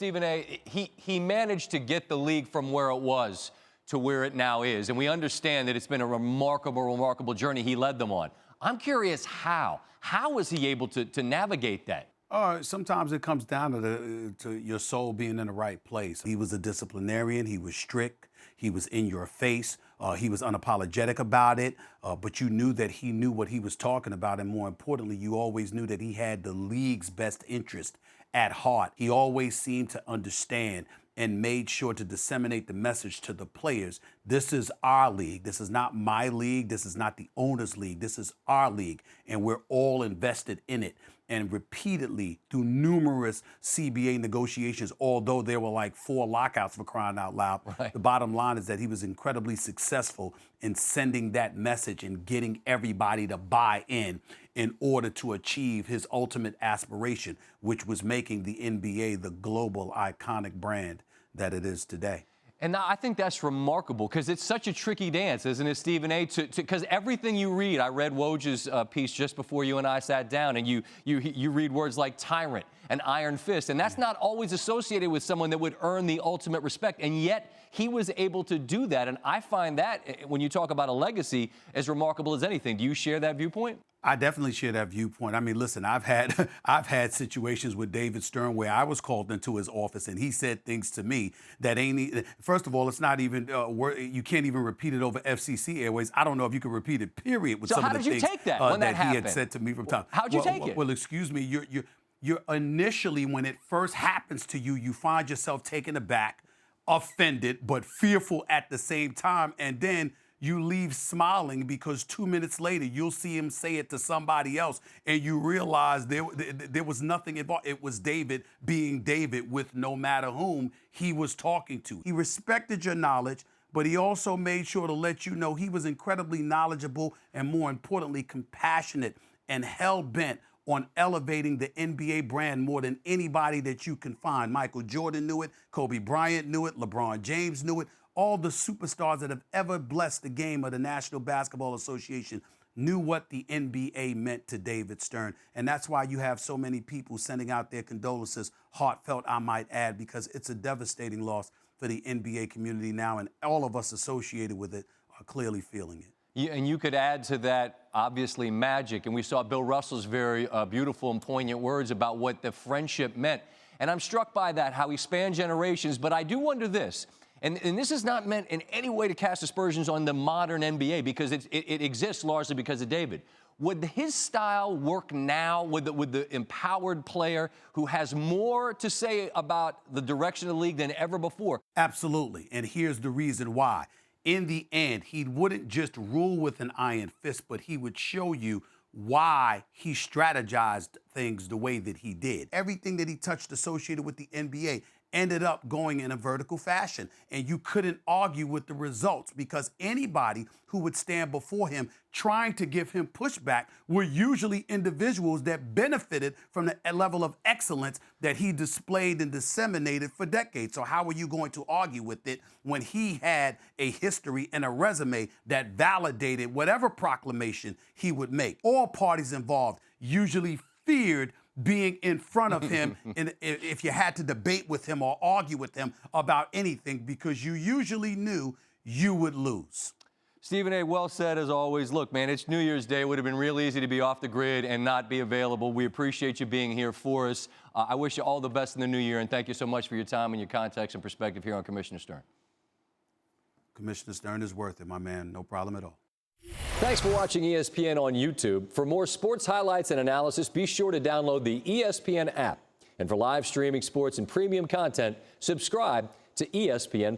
Stephen A., he managed to get the league from where it was to where it now is. And we understand that it's been a remarkable journey he led them on. I'm curious how. How was he able to navigate that? Sometimes it comes down to your soul being in the right place. He was a disciplinarian. He was strict. He was in your face. He was unapologetic about it. But you knew that he knew what he was talking about. And more importantly, you always knew that he had the league's best interest at heart. He always seemed to understand and made sure to disseminate the message to the players. This is our league. This is not my league. This is not the owner's league. This is our league, and we're all invested in it. And repeatedly, through numerous CBA negotiations, although there were like 4 lockouts for crying out loud, right. The bottom line is that he was incredibly successful in sending that message and getting everybody to buy in order to achieve his ultimate aspiration, which was making the NBA the global iconic brand that it is today. And I think that's remarkable because it's such a tricky dance, isn't it, Stephen A.? Because everything you read, I read Woj's piece just before you and I sat down, and you read words like tyrant and iron fist, and that's not always associated with someone that would earn the ultimate respect, and yet he was able to do that. And I find that, when you talk about a legacy, as remarkable as anything. Do you share that viewpoint? I definitely share that viewpoint. I mean, listen, I've had situations with David Stern where I was called into his office and he said things to me that ain't. First of all, it's not even you can't even repeat it over FCC airways. I don't know if you can repeat it. Period. With some of the things how did you take that when that happened? He had said to me from time. How'd you take it? Well, excuse me. You're initially, when it first happens to you, you find yourself taken aback, offended, but fearful at the same time, and then you leave smiling because 2 minutes later, you'll see him say it to somebody else, and you realize there was nothing involved. It was David being David with no matter whom he was talking to. He respected your knowledge, but he also made sure to let you know he was incredibly knowledgeable and, more importantly, compassionate and hell-bent on elevating the NBA brand more than anybody that you can find. Michael Jordan knew it, Kobe Bryant knew it, LeBron James knew it. All the superstars that have ever blessed the game of the National Basketball Association knew what the NBA meant to David Stern. And that's why you have so many people sending out their condolences, heartfelt, I might add, because it's a devastating loss for the NBA community now, and all of us associated with it are clearly feeling it. Yeah, and you could add to that, obviously, magic. And we saw Bill Russell's very beautiful and poignant words about what the friendship meant. And I'm struck by that, how he spanned generations. But I do wonder this. And this is not meant in any way to cast aspersions on the modern NBA because it exists largely because of David. Would his style work now with the empowered player who has more to say about the direction of the league than ever before? Absolutely. And here's the reason why. In the end, he wouldn't just rule with an iron fist, but he would show you why he strategized things the way that he did. Everything that he touched associated with the NBA ended up going in a vertical fashion. And you couldn't argue with the results because anybody who would stand before him trying to give him pushback were usually individuals that benefited from the level of excellence that he displayed and disseminated for decades. So how are you going to argue with it when he had a history and a resume that validated whatever proclamation he would make? All parties involved usually feared being in front of him if you had to debate with him or argue with him about anything because you usually knew you would lose. Stephen A., well said as always. Look, man, it's New Year's Day. It would have been real easy to be off the grid and not be available. We appreciate you being here for us. I wish you all the best in the new year, and thank you so much for your time and your context and perspective here on Commissioner Stern. Commissioner Stern is worth it, my man. No problem at all. Thanks for watching ESPN on YouTube. For more sports highlights and analysis, be sure to download the ESPN app. And for live streaming sports and premium content, subscribe to ESPN+.